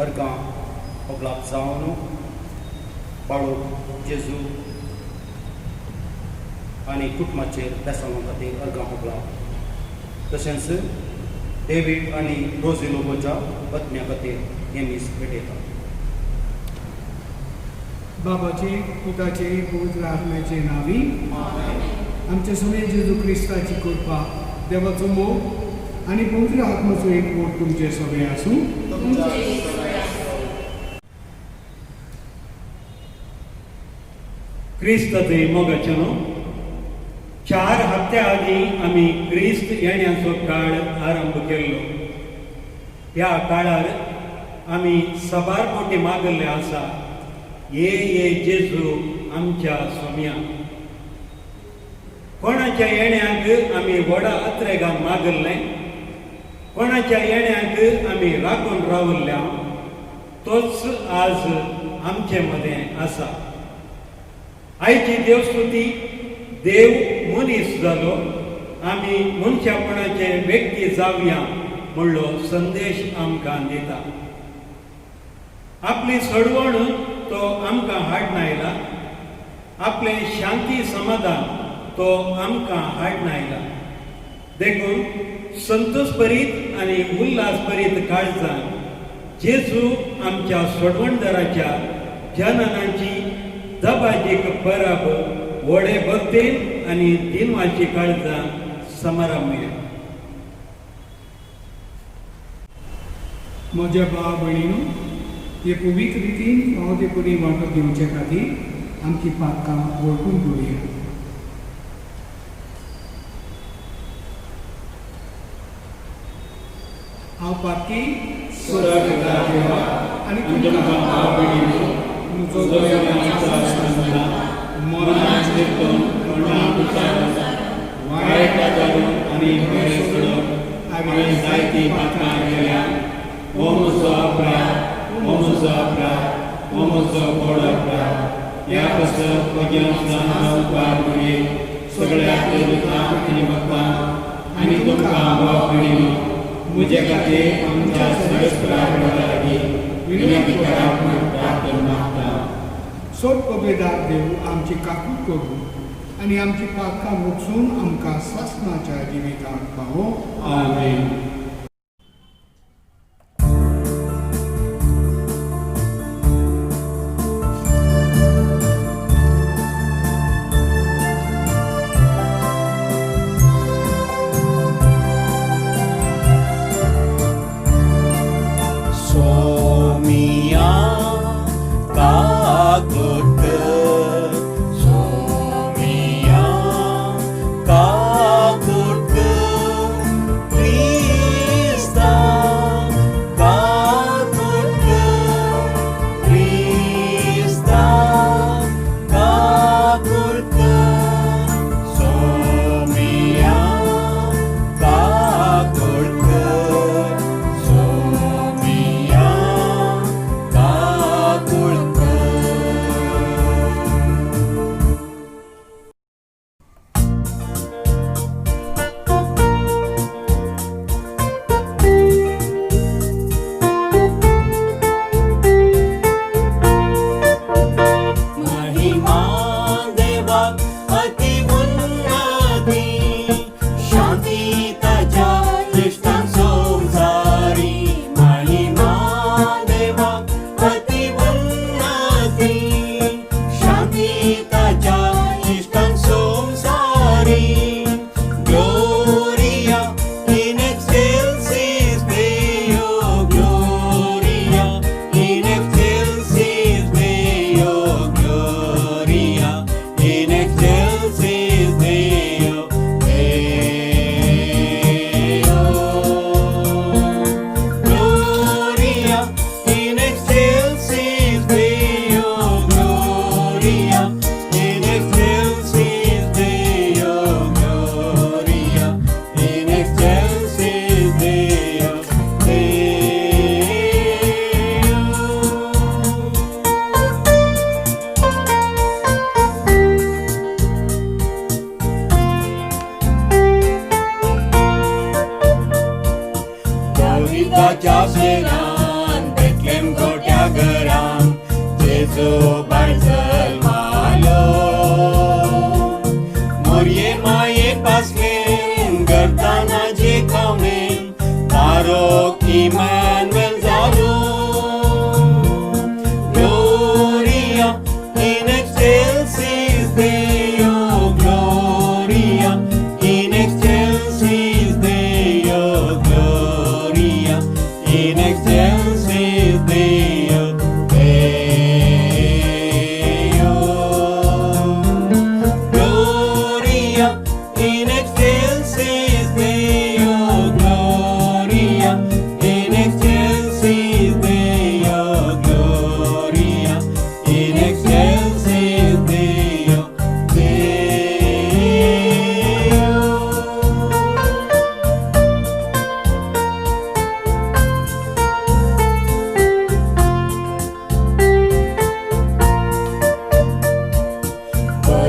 अर्गां होगलाप जावन बाळू जेजू आनी कुटुंबाचेर बेसावले खातीर अर्गां होगलाप तशेंच डेव्हिड आनी रोझी लोबोच्या पत्न्या खातीर हे मीस भेटयता. बाबाचे पुताचे पवित्र आत्म्याचे नावी आमच्या सगळे जेजू क्रिस्ताची कृपा देवाचो मोग आनी पवित्र आत्म्याचो एकवट तुमचे सगळे आसूं. क्रिस्ताचे मोगाचें 4 हप्त्या आदीं आमी क्रिस्त येण्याचो काळ आरंभ केल्लो. ह्या काळार आमी सबारपोटी मागल्ले आसा, ये जेजू आमच्या सोम्या. कोणाच्या येण्याक आमी व्हडा अत्रेगान मागल्लें, कोणाच्या येण्याक आमी राखून रावल्ल्या, तोच आज आमचे मदें आसा. आयची देवस्तुती देव मनीस जालो, आमी मनशापणाचे व्यक्ती जावया म्हणलो संदेश आमकां दिता. आपली सडवण तो आमकां हाडून आयला, आपले शांती समाधान तो आमकां हाडून आयला. देखून संतोश भरीत आनी उल्हास भरीत काळजान जेजू आमच्या सोडवणदाराच्या जननाची दबाजीक परब व्हडे भक्तीन आनी दिनवाची काळजान समारंभया. म्हज्या भाव भयणीनो, हे पवित्र रितीन फावतेपणी वांटो घेवचे खातीर आमची पातकां वळखून घेवया. हांव पातकी आनी तुमकां भाव भयणीनो म्हजो मरणाक देखून मरणाक उचार वायट जावन आनी बरें सोडून हांवें जायतीं पातकां केल्या. हो म्हजो अपराध, हो म्हजो अपराध, हो म्हजो व्हड अपराध. ह्या पासत म्हज्या उपकार म्हगे सगळ्याक देवतांक आनी भक्तांक आनी तुमकां भाव भयणीनो म्हजे खातीर आमच्या सगळ्या लागीं विनंती करात म्हूण प्रार्थना मागता. सोड पबेदार देव आमची काकूट करूं आनी आमची पातकां वचून आमकां सासणाच्या जिवितांत पावो. आमेन.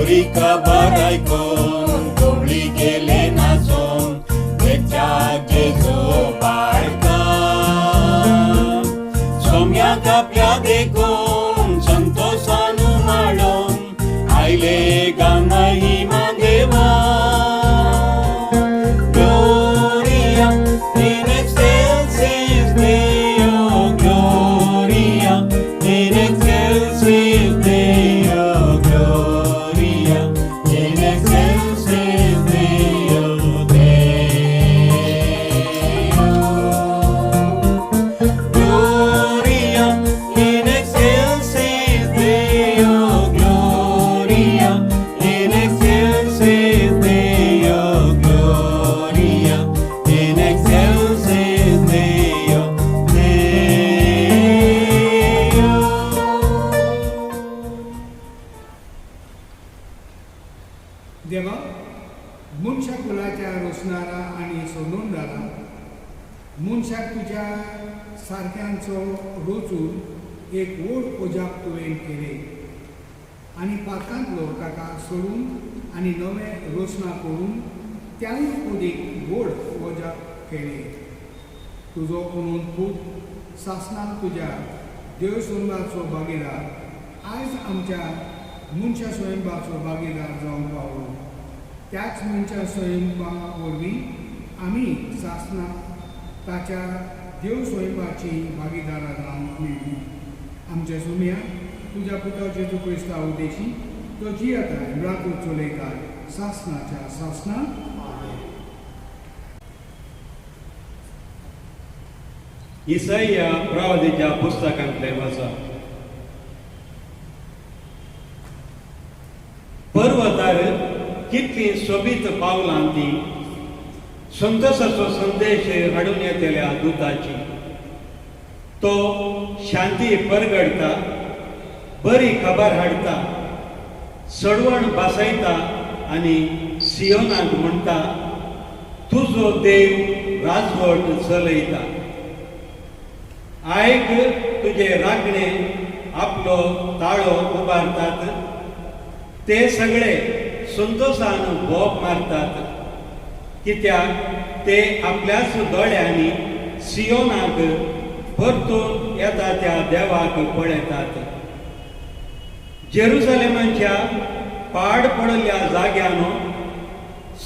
बरी खबर ऐकून गवळी गेले नाचून त्याच्या जेजू बाळका सोम्याक आपल्या देखून संतोषान माडून आयले गांगाई मागेवा Gloria in excelsis Deo Gloria in excelsis Deo Gloria in excelsis Deo Gloria in excelsis Deo Gloria in excelsis Deo Gloria in excelsis Deo देवा मनशाक फुलाच्या रोसणारा आणि सोडूनदारा मनशाक तुझ्या सारक्यांचो रोचून एक व्हड ओजाप तुवें केले आनी पाकांतलो ताका सोडून आनी नवें रोसना करून त्याच उदीक व्हड ओजाप केले तुजो पुत सासणाक तुज्या देव सोंगाचो भागीदार आयज आमच्या मनशा स्वयंपाकाचो भागीदार जावन पावलो त्याच मनशा स्वयंपाका वरवीं आमी सासणां ताच्या देव स्वयंपाची भागीदारां जावंक मेळ्ळी आमच्या सुम्या तुज्या पुता जेजू क्रिस्ता उदेशी तो जियेताय रातूर चलयताय सासणाच्या सासणां इसाया प्रवादीच्या पुस्तकांतले वाचा पर्वतार कितली सोबीत पावलां ती संतोषाचो संदेश हाडून येतल्या दुताची तो शांती परगडता बरी खबर हाडता सडवण बासयता आनी सियोनाक म्हणटा तुजो देव राजवट चलयता आयक तुजे राखणे आपलो ताळो उबारतात ते सगळे संतोषान भोप मारतात कित्याक ते आपल्याच दोळ्यांनी सियोनाक परतून येता त्या देवाक पळयतात जेरुसलेमाच्या पाड पडल्या जाग्यानो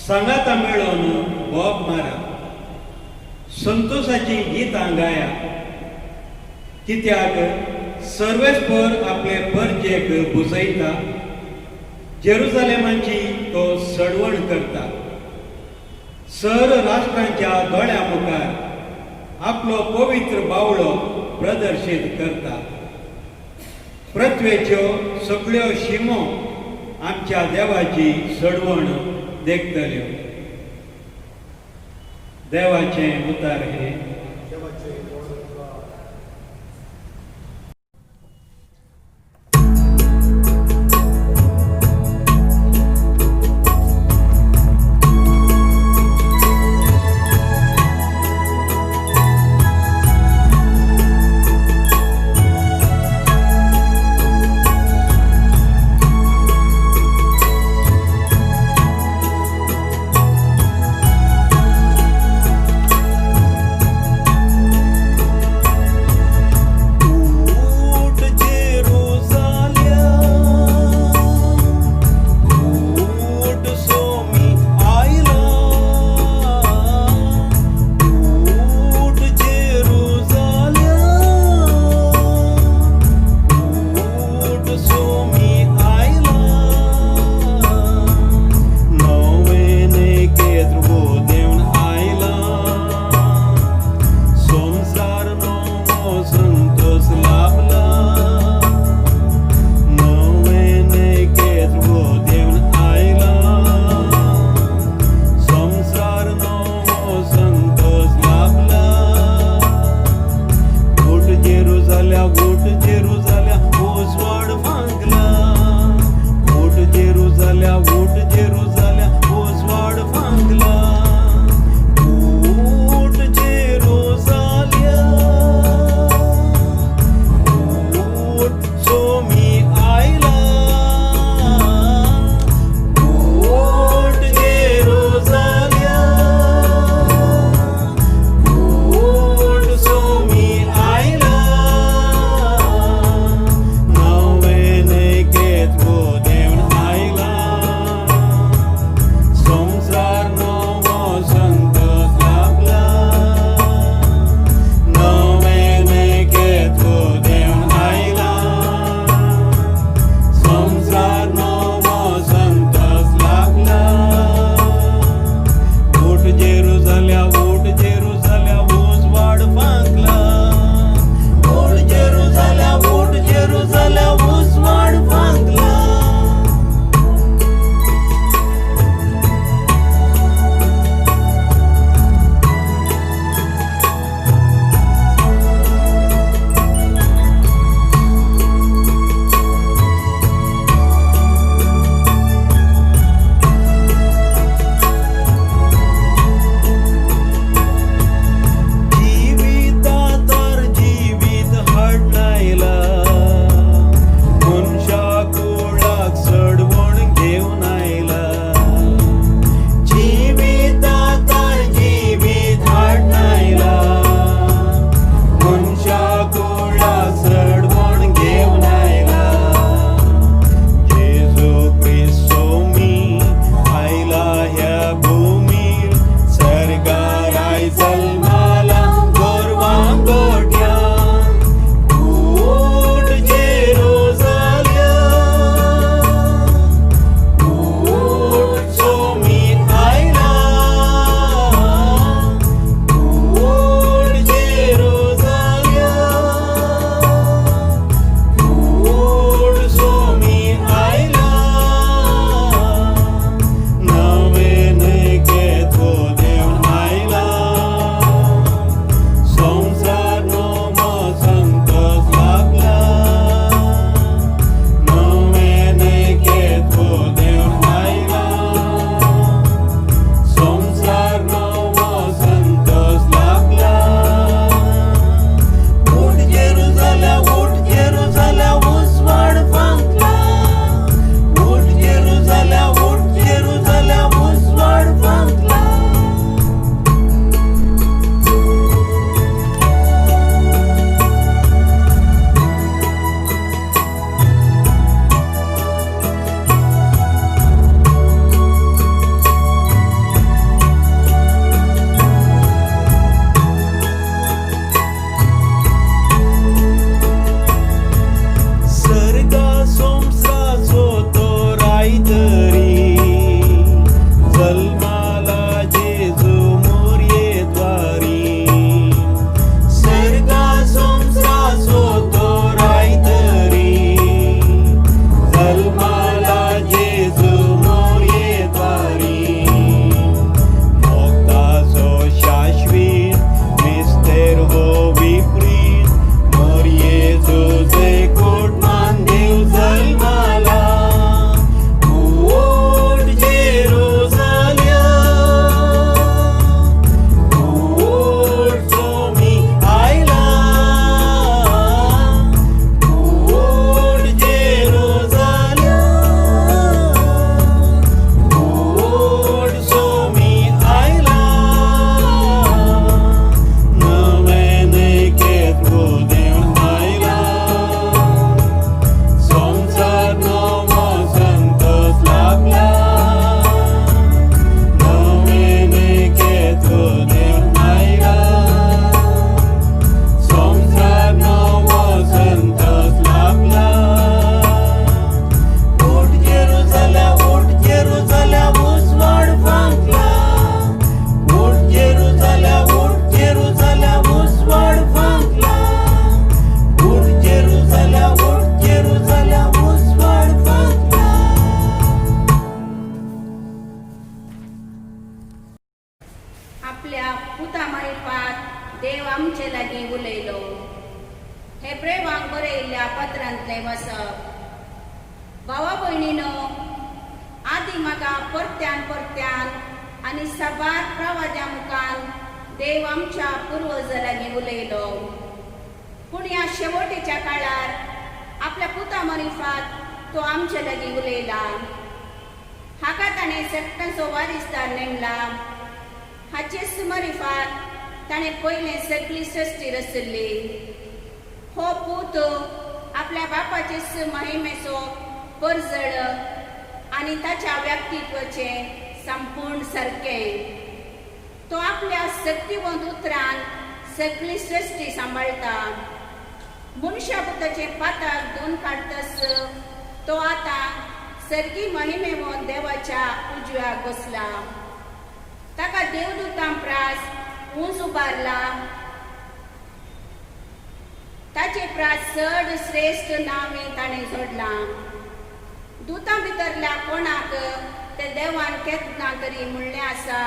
सांगाता मेळोन भोप मारा संतोषाची गितां गाया कित्याक सर्वेस्पर आपले परजेक बुजयता जेरुसलेमाची तो सडवण करता सर राष्ट्रांच्या दोळ्या मुखार आपलो पवित्र बावळो प्रदर्शीत करता पृथ्वेच्यो सगळ्यो शिमो आमच्या देवाची सडवण देखतल्यो देवाचें उतार हे Jerusalem, whose word परत्यान परत्यान आनी साबार प्रवाद्या मुखान देव आमच्या पुर्वजां लागीं उलयलो. पूण ह्या शेवटेच्या काळार आपल्या पुता मरिफात तो आमचे लागीं उलयला. हाका ताणें सत्ताचो वारिसदार नेमला. हाचेच मरिफात ताणें पयलें सगळी सृश्टी रचल्ली. हो पूत आपल्या बापाचेच महिमेचो परजळ आनी ताच्या व्यक्तित्वाचे संपूर्ण सारकें. तो आपल्या शक्तिवंत उतरान सगळी सृश्टी सांबाळटा. मनशापुताचे पाताक धुवन काडटस तो आतां सर्गी महिमेवंत देवाच्या उजव्याक बसला. ताका देवदूतां प्रास उंच उबारला. ताचे प्रास चड श्रेष्ठ नावे ताणें जोडलां. दुतां भितरल्या कोणाक ते देवान केन्ना तरी म्हणलें आसा,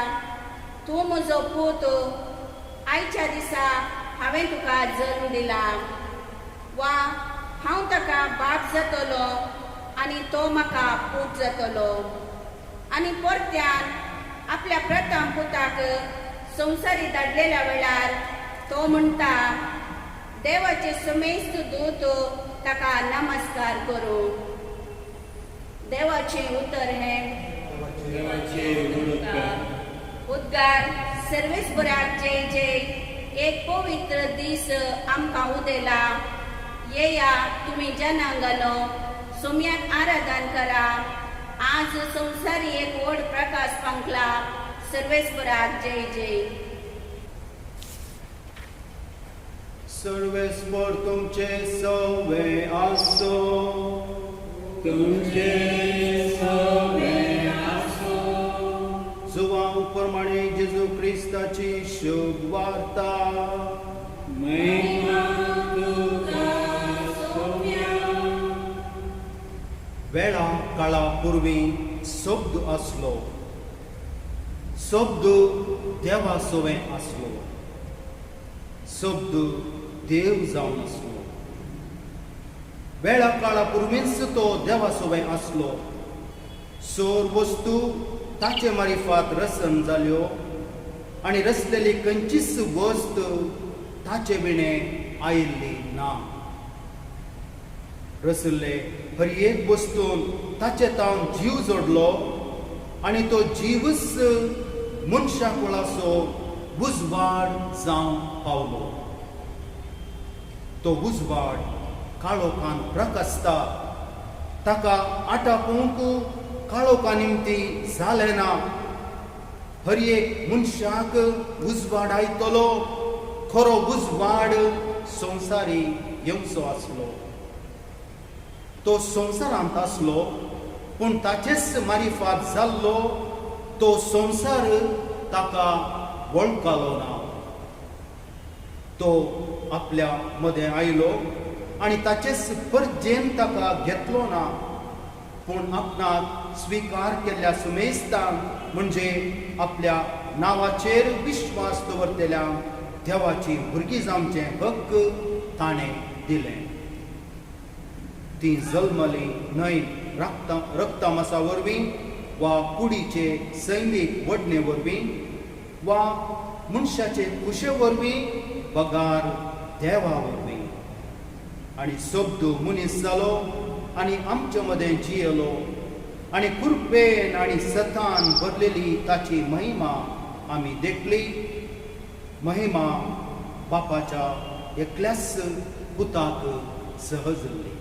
तूं म्हजो पूत, आयच्या दिसा हांवें तुका जल्म दिला. वा हांव ताका बाप जातलो आनी तो म्हाका पूत जातलो. आनी परत्यान आपल्या प्रथम पुताक संवसारी धाडलेल्या वेळार तो म्हणटा, देवाचे समेस्त दूत ताका नमस्कार करूं. देवाचे उतर हें उद्गार सर्वेस्पराक जय जय. एक पवित्र दीस आमकां उदेला. येया तुमी जनांगलो सोम्याक आराधन करा. आज संवसारी एक व्हड प्रकाश पांकला. सर्वेस्पराक जय जय. सर्वेस्पर तुमचे सवे आसो. तुमचे सवे आसो. जुवांव प्रमाणे जेजू क्रिस्ताची शुभ वार्ता. महिमा तुका सोम्या. वेळा काळा पूर्वी शब्द आसलो. शब्द देवा सोवे आसलो. शब्द देव जावन आसलो. वेळा काळा पूर्वीच तो देवा सोवे आसलो. सोर वस्तू ताचे मारिफात रसन जाल्यो आनी रचलेली खंयचीच वस्त ताचे विणे आयिल्ली ना. रचल्ले हर एक वस्तून ताचे तावन जीव जोडलो आनी तो जीवच मनशा कुळाचो उजवाड जावन पावलो. तो उजवाड काळोखान प्रकाशता. ताका आटापूंक काळोखा निमती जालें ना. हर एक मनशाक उजवाड आयतलो. खरो उजवाड संवसारी येवचो आसलो. तो संवसारांत आसलो पूण ताचेच मारिफात जाल्लो. तो संवसार ताका वळखलो ना. तो आपल्या मदें आयलो आनी ताचेच परजेन ताका घेतलो ना. पूण आपणाक स्विकार केल्ल्या सुमेस्तांक म्हणजे आपल्या नांवाचेर विश्वास दवरतल्यांक देवाची भुरगीं जावचें हक्क ताणें दिलें. ती जल्मली न्हय रक्तमासा वरवीं वा कुडीचे सैमीक वडणे वरवीं वा मनशाचे कुशे वरवीं पगार देवा वरवीं. आनी शब्द मनीस जालो आनी आमचे मदें जियेलो आनी कृपेन आनी सतान भरलेली ताची महिमा आमी देखली. महिमा बापाच्या एकल्याच पुताक सहजली.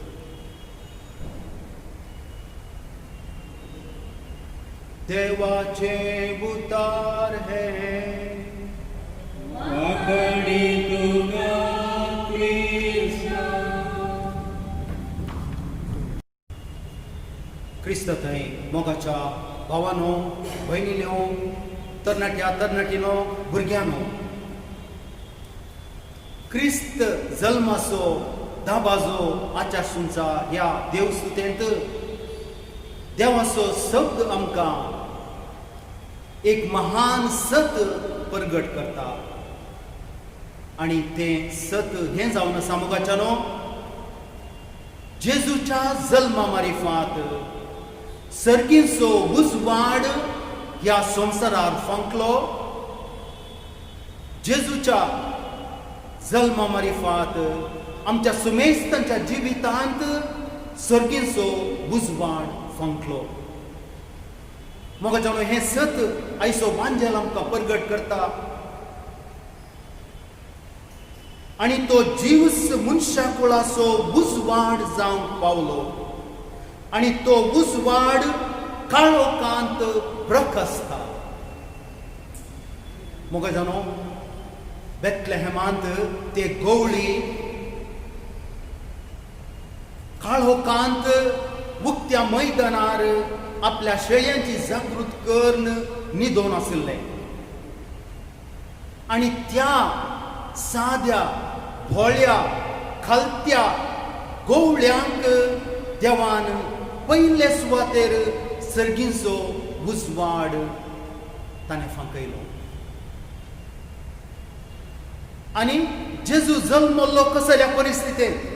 देवाचे उतार हे वाकडी तुका क्रिस्त थंय मोगाच्या भावानो, भयणीनो, तरणाट्या तरणाटीनो, भुरग्यांनो, क्रिस्त जल्माचो दाबाजो आचारसुंचा ह्या देवस्तुतेंत देवाचो शब्द आमकां एक महान सत परगट करता. आनी तें सत हें जावन आसा मोगाच्यानो, जेजूच्या जल्मा मारिफात सर्गीचो उजवाड ह्या संवसारार फंकलो जेजूच्या जल्मा मारिफात आमच्या सुमेस्तांच्या जिवितांत सर्गीचो उजवाड फंकलो. मोगा जाणो हे सत आयचो बांजेल आमकां परगट करता आनी तो जीवस मनशा कुळाचो उजवाड जावंक पावलो आनी तो उजवाड काळोखांत प्रकाशता. मोगा जाणो बेथलेहेमांत ते गवळी काळोखांत उक्त्या मैदानार आपल्या शेळ्यांची जागृत करून न्हिदोन आशिल्ले आनी त्या साद्या भोळ्या खालत्या गवळ्यांक देवान पयले सुवातेर सर्गीचो उजवाड ताणें फांकयलो. आनी जेजू जल्मल्लो कसल्या परिस्थितींत.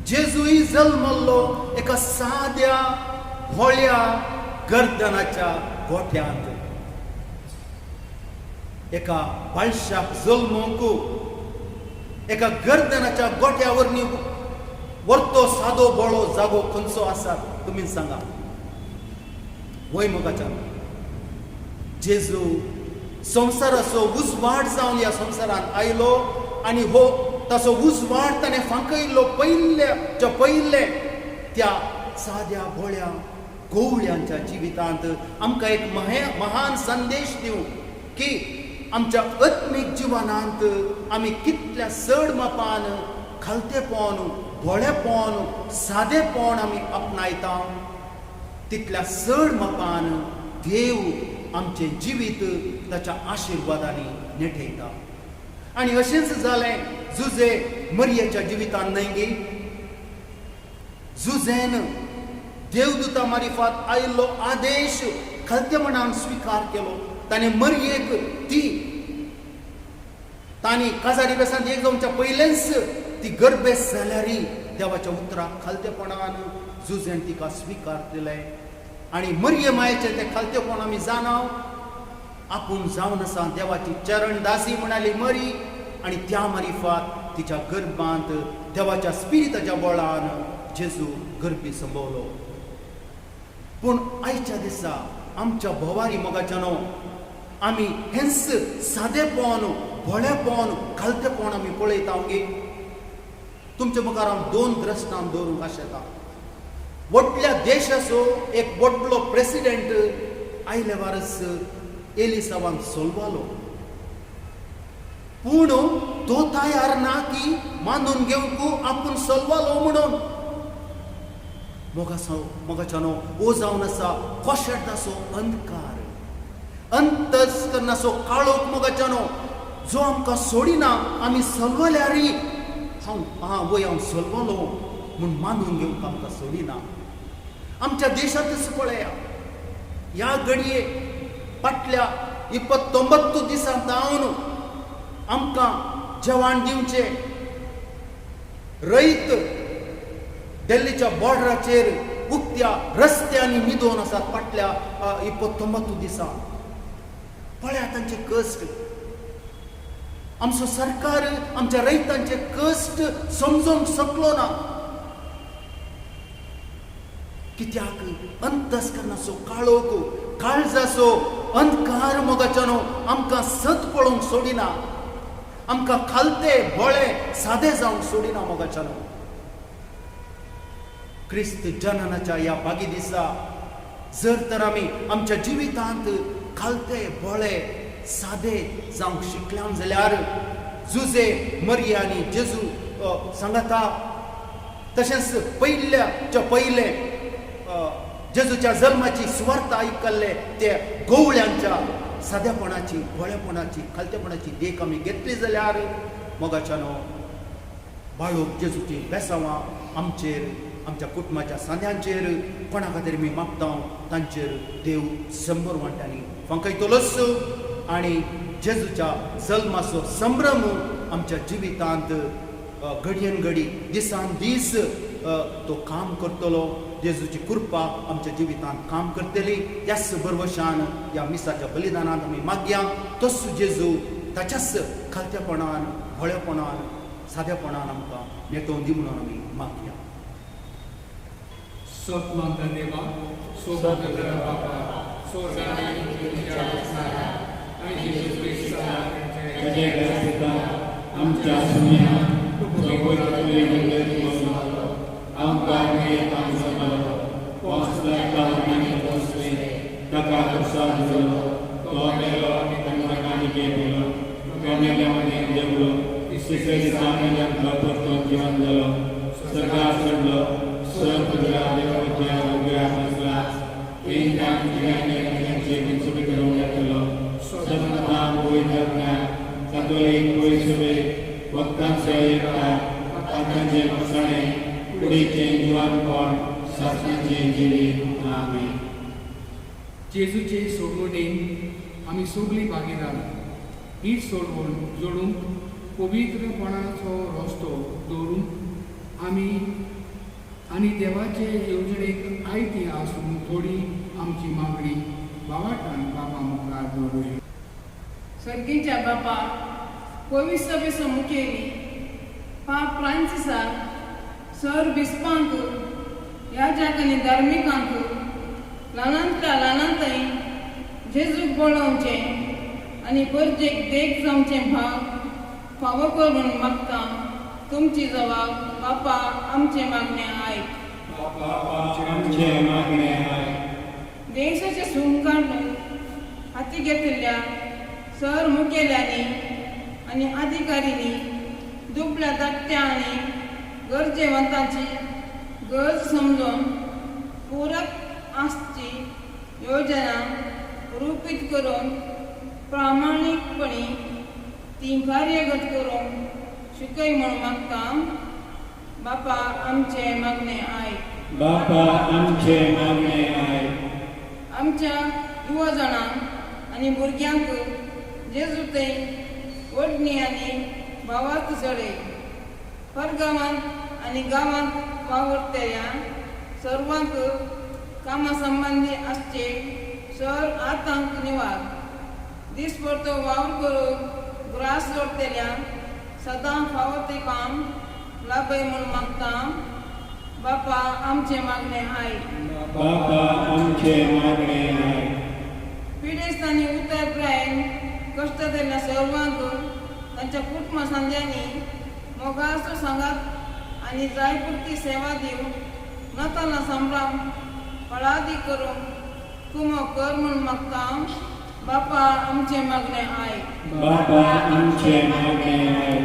जेजूय जल्मल्लो एका साद्या भोळ्या गर्दनाच्या गोठ्यांत. एका बाळशाक जल्मोंक एका गर्दनाच्या गोठ्यावर व्हरतो सादो बोळो जागो खंयचो आसा तुमी सांगा. वय मोगाच्या जेजू संवसाराचो उजवाड जावन ह्या संवसारांत आयलो आनी हो ताचो उजवाड ताणें फांकयल्लो पयले त्या साद्या भोळ्या गवळ्यांच्या जिवितांत आमकां एक महान संदेश दिवं की आमच्या आत्मीक जिवनांत आमी कितल्या चड मापान खालतेपण भोळेपण सादेपण आमी आपणायता तितल्या चड मापान देव आमचें जिवीत ताच्या आशिर्वादांनी नेठयता. आनी अशेंच जालें जुजे मरियेच्या जिवितांत न्हय गे. जुजेन देवदूता मारिफात आयिल्लो आदेश खालतेपणान स्विकार केलो. ताणें मरियेक तांणी काजारी बेसांत एक जावच्या पयलेंच ती गर्भेस जाल्यारय देवाच्या उतराक खालतेपणान जुजेन तिका स्विकार केलें. आनी मरिये मायेचें तें खालतेपण आमी जाणाव. आपूण जावन आसा देवाची चरण दासी म्हणाली मरी आनी त्या मारिफात तिच्या गर्भांत देवाच्या स्पिरिताच्या बळान जेजू गर्भी संभवलो. पूण आयच्या दिसा आमच्या भोवारी मोगाच्यानो आमी हेंच सादेपण भोळेपण खालतेपण आमी पळयता गे. तुमच्या मुखार हांव 2 दृश्टांत दवरूंक आशेता. व्हडल्या देशाचो एक व्हडलो प्रेसिडेंट आयले वारस एलिसावान सोलवालो. पूण तो तयार ना की मानून घेवंक आपूण सोलवालो म्हणून. मोगाच्यानो ओ जावन आसा कोशेटाचो अंधकार अंतस्करणाचो काळोख मोगाच्यानो जो आमकां सोडिना. आमी सोलवल्यारय हांव सोलवलो म्हूण मानून घेवंक आमकां सोडिना. आमच्या देशांतच पळया ह्या घडये फाटल्या 29 दिसां जावन आमकां जेवण दिवचे. रयत दिल्लीच्या बॉर्डराचेर उक्त्या रस्त्यांनी न्हिदोन आसात फाटल्या 29 दिसां. पळया तांचे कश्ट. आमचो सरकार आमच्या रयतांचे कश्ट समजूंक शकलो ना. कित्याक अंतस्करणाचो काळोख काळजाचो अंधकार मोगाच्यानो आमकां सत पळोवंक सोडिना. आमकां खालते भोळे सादे जावंक सोडिना मोगाच्यानो. क्रिस्त जननाच्या ह्या बागी दिसा जर तर आमी आमच्या जिवितांत खालते भोळे सादे जावंक शिकल्या जाल्यार जुजे मरिया आनी जेजू सांगता तशेंच पयले जेजूच्या जल्माची सुवार्ता आयकल्ले ते गवळ्यांच्या सादेपणाची भोळेपणाची खालतेपणाची देख आमी घेतली जाल्यार मोगाच्यानो बाळूक जेजूची बेसांवां आमचेर आमच्या कुटुंबाच्या सांद्यांचेर कोणा खातीर मी मागता तांचेर देव 100 वांट्यांनी फांकयतलोच. आनी जेजूच्या जल्माचो संभ्रम आमच्या जिवितांत घडयेन घडी दिसान दीस तो काम करतलो. जेजूची कृपा आमच्या जिवितांत काम करतली. त्याच भरवशान ह्या मिसाच्या बलिदानांत आमी मागया. तोच जेजू ताच्याच खालत्यापणान भोळेपणान सादेपणान आमकां नेटोवन दी म्हणून आमी मागया. सतमंत देवा, सोबत बापा, सोर्गान तुझ्या वचनारा आणि येशू ख्रिस्ताचे तुझे पिता आमच्या सुन्या तुझे आमकां मेळटा समलो पोसला तावणी पोसले ताका प्रसाद दिलो तो मेलो आनी तांकां काणिके दिलो तो मेल्यामध्ये देवलो तिसरे दिसा मेल्याक परतो जिवन जालो सगळ्या चडलो सर तुझ्या देवाच्या उगड्याक बसला तीन काम तुझ्याचे विचूक करून येतलो सतता पवित्र ज्ञान कातोलीक पयसुबे वक्तांचे एकता पात्रांचे मसाणे कुडीचे जिवानपण सासणाचे जिवीत आमेन. जेजूचे सोडवणेन आमी सगळीं भागीदार. ही सोडवण जोडून पवित्रपणाचो रस्तो दवरून आमी आनी देवाचे येवजणेक आयती आसून थोडी आमची मागणी भावार्थान बाबा मुखार दवरूया. सर्गीच्या बापा पवित्र सभेचो मुखेली पाप फ्रांसिसाक सर बिस्पांक याजक आनी धार्मिकांक ल्हानांतल्या ल्हानांतय जेजूक बोलावचे आनी परजेक देख जावचे भाग फावो करून मागता. तुमची जबाब बापा आमचे मागणे आयक. आमचे मागणे आय देशाचे सून काढून हाती घेतिल्ल्या सर मुखेल्यांनी आनी अधिकाऱ्यांनी दुबळ्या धाकट्या आनी गरजेवंतांची गरज समजून पूरक आसची योजना रूपीत करून प्रामाणीकपणी ती कार्यगत करून शिकय म्हणून मागता. बापा आमचे मागणे आयक. बापा आमचे मागणे आय आमच्या युवजणांक आनी भुरग्यांक जेजू ते ओडणी आनी भावार्थ चडय. परगांवांत आनी गांवांत वावरतल्या सर्वांक कामा संबंदी आसचे सर आतांक निवार. दिसभर वावर करून ग्रास जोडतल्या सदां फावो ते काम लाभय म्हणून मागता. बापा आमचे मागणे आयक. बापा आमचे मागणे आय पिडेस्त आनी उतर प्रायन कश्ट केल्ल्या सर्वांक तांच्या कुटुंब सांज्यांनी मोगाचो सांगात आनी जाय पुरती सेवा दिवंक नातालां संभ्रम फळादी करूंक कुमो कर म्हूण मागता. बापा आमचे मागणे आयक. बापा आमचे मागणे आय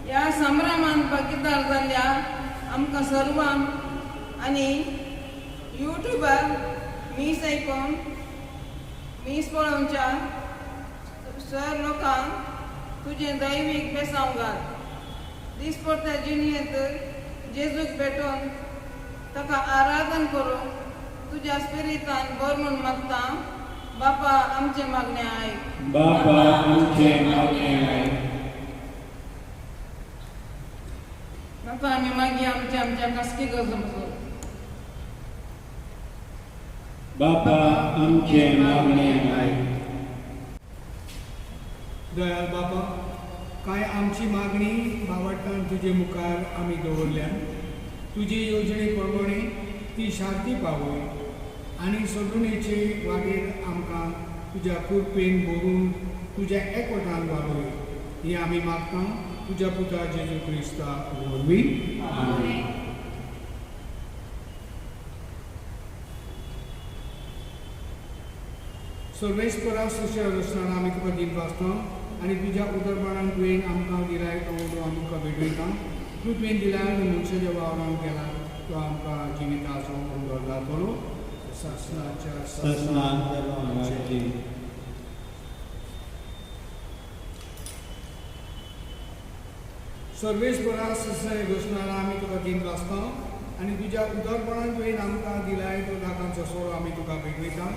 ह्या संभ्रमांत भागीदार जाल्ल्या आमकां सर्वांक आनी युट्यूबार मीस आयकून मीस पळोवच्या सर लोकांक तुजें दैवीक बेसांव घाल. दिसपट्ट्या जिणेंत जेजूक भेटोवन ताका आराधन करूंक तुज्या स्पिरितान बर म्हूण मागता. बापा आमचे मागणे आयक. बापा आमचे मागणे आय बापा आमी मागीर आमच्या खासगी गरजो बापा आमचे मागणे आय दयाल बापा, काय आमची मागणी भावार्थान तुजे मुखार आमी दवरल्या. तुजे येवजणे प्रमाणे ती शांती पावय आनी सगळेचे वाटेर आमकां तुज्या कृपेन भरून तुज्या एकवटान वाडय. ही आमी मागता तुज्या पुता जेजू क्रिस्ता वरवीं. आमेन. सर्वेस्परा सृश्टी रचना आमी तुका दीत वाचता आनी तुज्या उदरपणान तुवें आमकां दिलाय तो आमी तुका भेटयता. तूं तुवें दिला आनी मनशाच्या वावरान केला तो आमकां जिविताचो उदर जातलो. शासनाच्या सस्नांची सर्वेस्परा सृश्टी रचना आमी तुका दीत वाचता आनी तुज्या उदरपणान तुवें आमकां दिलाय तो दाकांचो सोरो आमी तुका भेटयता.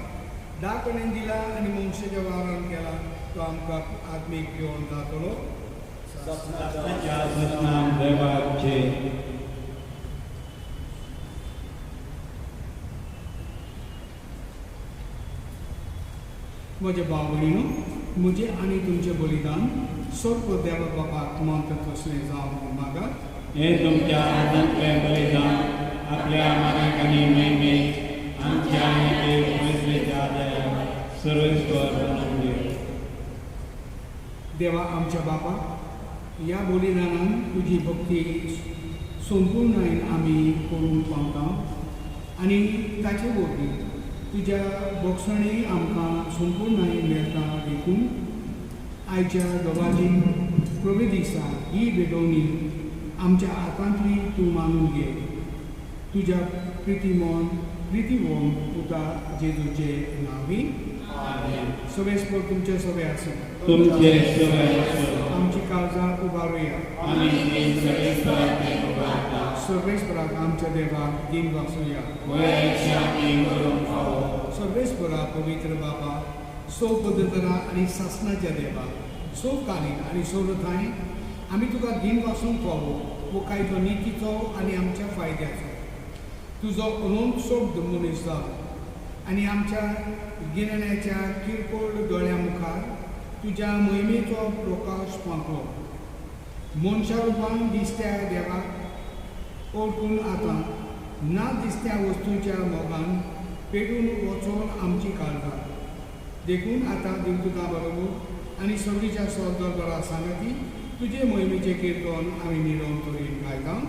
दाकणेन दिला आनी मनशाच्या वावरान केला तो आमकां आत्मीक जिवन जातलो. देवाचे म्हजे भाव भयणीनो, म्हजें आनी तुमचें बलिदान सर्व देवा बापाक मानतात असलें जावं मागात. हे तुमच्या आनंदले बलिदान आपल्या मागीक आनी महिमेक आमच्या आनी पवित्रेच्या दया सर्वेश्वर बनवून दियो. देवा आमच्या बापा, ह्या बलिदानान तुजी भक्ती संपूर्णपणान आमी करूंक पावता आनी ताचे वरवीं तुज्या बक्षणी आमकां संपूर्णपणान मेळटा देखून आयच्या दोगांची प्रवे दिसा ही बेडवणी आमच्या हातांतली तूं मानून घे. तुज्या प्रितीवोन पुता जेजूचे नांवी सवेस्पर तुमचे सगळे आसूं. तुमचे सगळे आसूं. आमची काळजां उबारुया. आमी सर्वेश्वराक उबारता. सर्वेस्पराक आमच्या देवाक दिन वाचुया. वयाच्या करून फावो. सर्वेस्परा पवित्र बापा, सौ पद्धतरा आनी सासणाच्या देवा, सौ कालीन आनी सर्वथांय आमी तुका दिन वाचूंक फावो वो कायदो नितीचो आनी आमच्या फायद्याचो. तुजो अनंत शब्द मनीस जालो आनी आमच्या गिराण्याच्या किरकोळ दोळ्या मुखार तुज्या मोहिमेचो प्रकाश पावलो. मनशा रुपान दिसत्या देवाक ओळखून आतां ना दिसत्या वस्तूंच्या मोगान पेटून वचोन आमची काळजां देखून आतां देव तुका बरोबर आनी सगळीच्या सदोरा सांगाती तुजे मोहिमेचें किर्तन आमी निरंतरीत गायता.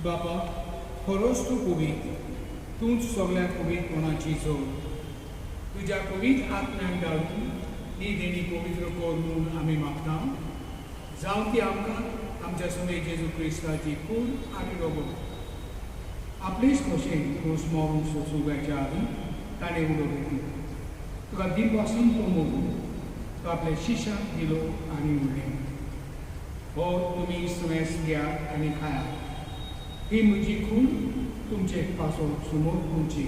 बापा, खरोच तूं पवित, तूंच सगळ्या पवित्रपणाची जोड. तुज्या पवित्र आत्म्याक घालून ही देणी पवित्र कर म्हणून आमी मागता. जावं ती आमकां आमच्या सगळे जेजू क्रिस्ताची कूड आनी रोगोत आपलीच खोशेन क्रूस मारून सोंसुगाच्या आदी ताणें उडोवली. तुका दिन पासून कमोवून तो आपल्या शिश्यांक दिलो आनी उरलें. हो तुमी समेस घेयात आनी खायात. ही म्हजी खूण तुमचे पासो समोर तुमची.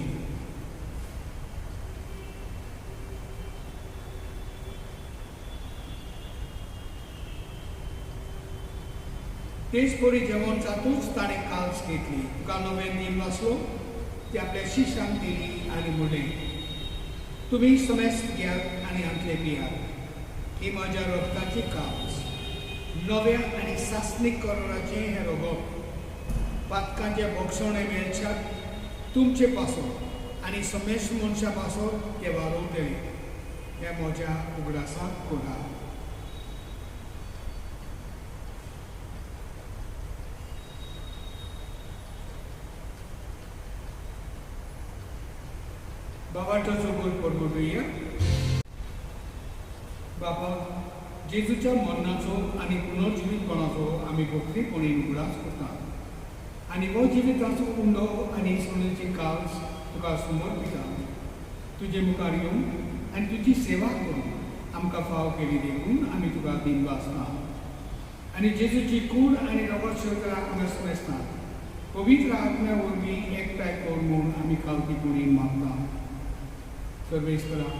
तेच परी जेवण जातूच ताणें काल्स घेतली. तुका नवें दिन वाचलो ती आपल्या शिश्यांक दिली आनी म्हणलें, तुमी समेस घेयात आनी हांतले पियात. ही म्हज्या रक्ताची काल्स, नव्या आनी सासणीक कराराचें हें रगत. पातकांचे भक्षणे मेळच्यात तुमचे पासो आनी समेश मनशा पासो ते वारोवतले. हे म्हज्या उगडासाक कोणा. बाबाचो बोल पडवया. बाबा, जेजूच्या मरणाचो आनी पुनर्जिवीतपणाचो आमी भक्तीपणीन उगडास करतात आनी हो जिविताचो उंडो आनी सोनेची काल्स तुका समर्पिता. तुजे मुखार येवन आनी तुजी सेवा करून आमकां फाव केली देखून आमी तुका दिन वाचता आनी जेजूची कूड आनी रगत शर्करा हांगा समेस्तात. पवित्र आत्म्या वरवीं एकठांय कर म्हूण आमी खावटीपणीन मागता. सर्वेस्परा,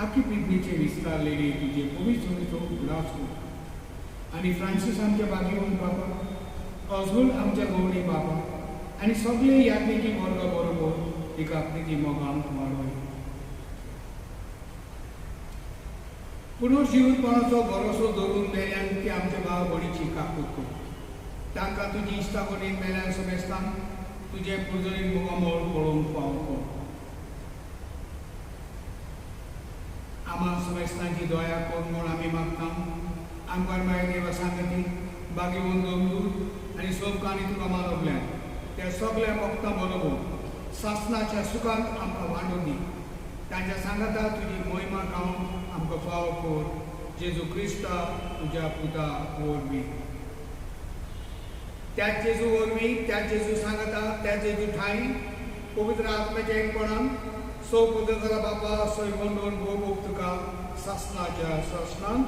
आख्खी पृथ्वीचे विस्तारलेली तुजे पवित्रतेचो उगडास कर आनी फ्रांसीस आमच्या बागेवन बाबा, अजून आमच्या गवळी बाबा आनी सगळे यात्रेची वर्ग बरोबर एका प्रिती मोगान वाडोय. पुनर्जिवीतपणाचो भरोसो धरून मेल्यान ती आमच्या भाव भयणीची काकूट कर. तांकां तुजी इश्टा कडेन मेल्यान समेस्तान तुजे पुर्जरीन मुगामोळ पळोवंक फाव कर. आम्हा क्रिस्तांची दया कोर म्हूण आमी मागता आमकां मागीर देवा सांगती बागी दूर आनी सोबकांनी तुका मानवल्या त्या सगळ्या भक्तां बरोबर सासणाच्या सुखांत आमकां वांटून दी तांच्या सांगाता तुजी महिमा गावन आमकां फावो कोर जेजू क्रिस्ता तुज्या पुता वरवीं त्याच जेजू वरवीं त्याच जेजू सांगाता त्या जेजू ठाई पवित्र आत्म्याच्या एकपणान सो पुत्र बाबा सोय बंदोन भोग तुका सासणाच्या सासणांत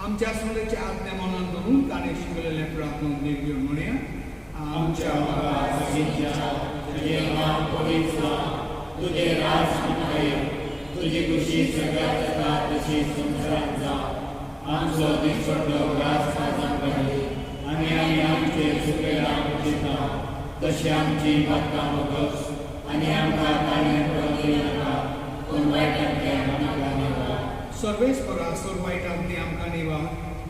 आमच्या सोन्याची आज्ञा मनान धरून ताणें शिकलेले प्रार्थना देव म्हणया आमच्या तुझे नाव पवित्र तुझे राज संपय तुझी खुशी सगळ्यात जाता तशी संसारात जा आमचो दिसपडलो ग्रास साजन पडली आनी आमी आमचे सुखेला दिता तशी आमची बातकां बगस आनी आमकां काणये पडली नाका पूण वायटांतल्यान आमकां निवार सर्वेस्परा सर्वायटांतली आमकां निवार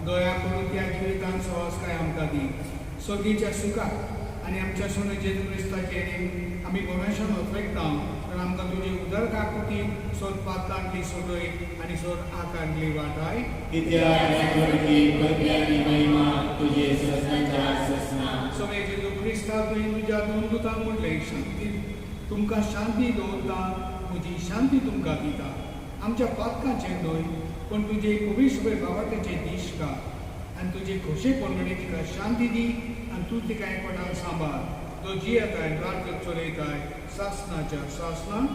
दया करून त्या जिवितांत सहज काय आमकां दी सगळीच्या सुखाक आनी आमच्या सोने जेजू क्रिस्ताचे आमी गोमेशान वचवेकता कारण आमकां तुजी उदर काकुती सोद पातांतली सोडय आनी सोद आकांतली वाटाय महिमा तुझे ससनाच्या ससना सगळे जेजू क्रिस्ता तुवें तुज्या दोन दुतांक म्हणलें शांती तुमकां शांती दवरता म्हजी शांती तुमकां दिता आमच्या पातकांचेर न्हय पण तुजे पवित्र बाबाटेचे दीश का आनी तुजे खोशेपणांनी तिका शांती दी आनी तूं तिका एकवटान सांबाळ तो जियेताय राज्य चलयताय सासनाच्या सासनान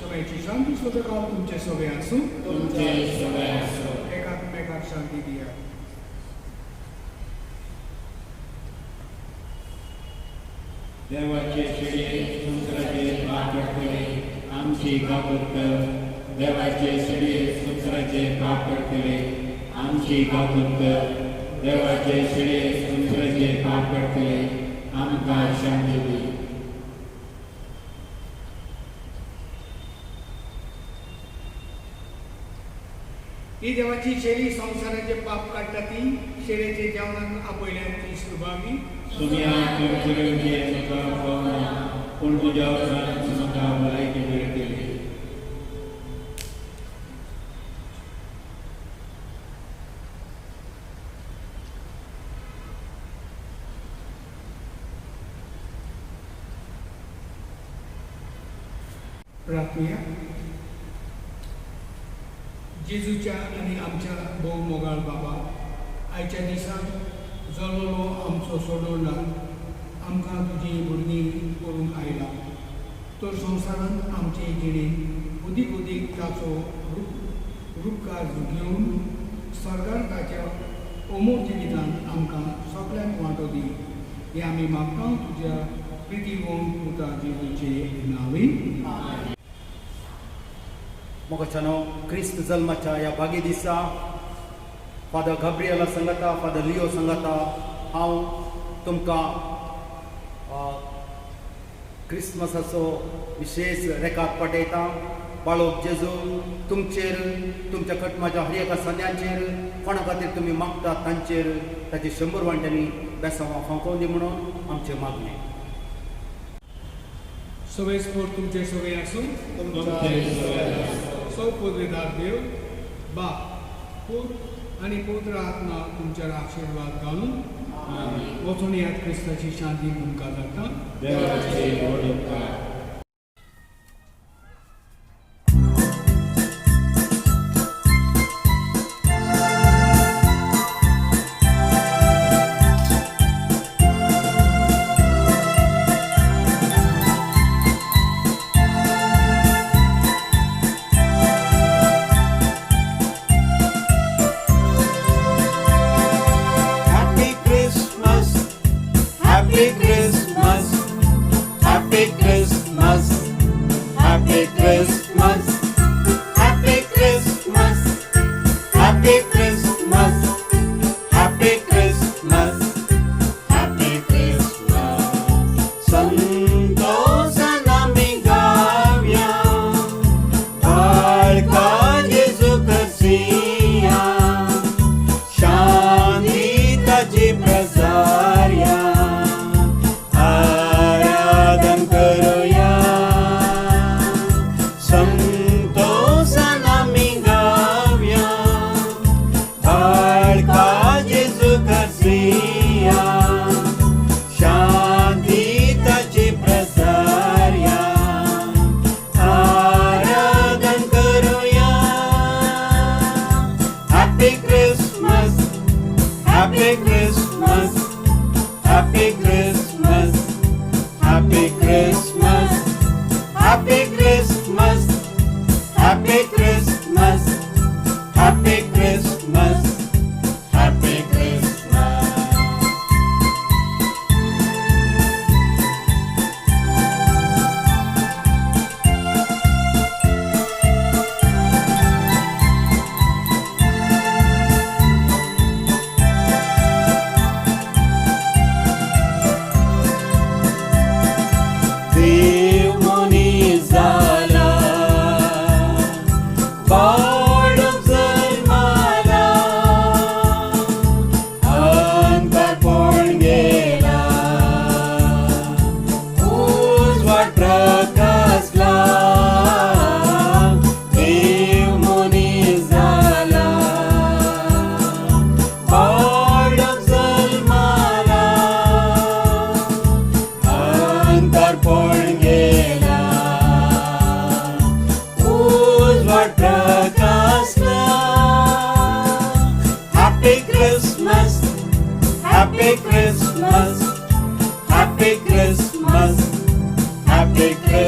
सगळ्याची शांती सोदक हांव तुमचे सगळे आसूं एकामेकाक शांती दिया देवाचे शिडे संसाराचे पाप पडतले आमची कापड कर देवाचे शिडे संसाराचे पाप पडतले आमची कापड कर देवाचे शिडे संसाराचे पाप पडतले आमकां शांती दी ही देवाची शेळी संसाराचे पाप काडटा ती शेळेचे जेवणाक आपयल्यान ती सुभागी सुम्याक कर्तव्य सकाळ पावना पूण तुज्या वचनांत म्हाका भलायकी मेळटली प्रार्थना जेजूच्या आनी आमच्या भोव मोगाळ बाबा आयच्या दिसान जल्मलो आमचो सोडवला आमकां तुजी भुरगीं करूंक आयला तर संवसारांत आमचे जिणेंत उदीक उदीक ताचो रूपकार घेवन सरकार ताच्या अमोल जिवितांत आमकां सगळ्यांक वांटो दी हे आमी मागता तुज्या प्रितीवंत पुता जेजूचे नांवे मोगाच्यानो क्रिस्त जल्माच्या ह्या बागी दिसा फादर गब्रियला सांगता फादर लिओ सांगता हांव तुमकां क्रिस्मसाचो विशेष रेखात पाठयता बाळोक जेजू तुमचेर तुमच्या कटमाच्या हर एका सद्यांचेर कोणा खातीर तुमी मागतात तांचेर ताची 100 वांट्यांनी बेसांवां फांकोवन दी म्हणून आमचे मागणे सगळे स्फोट तुमचे सगळे आसूं सौ पदवीदार देव बाप पूत आनी पवित्र आत्मा तुमचेर आशिर्वाद घालून वचून यात क्रिस्ताची शांती तुमकां जाता देवाचे व्हड उपकार करपून गेला उजवाड प्रकाशला happy Christmas happy Christmas happy Christmas happy Christmas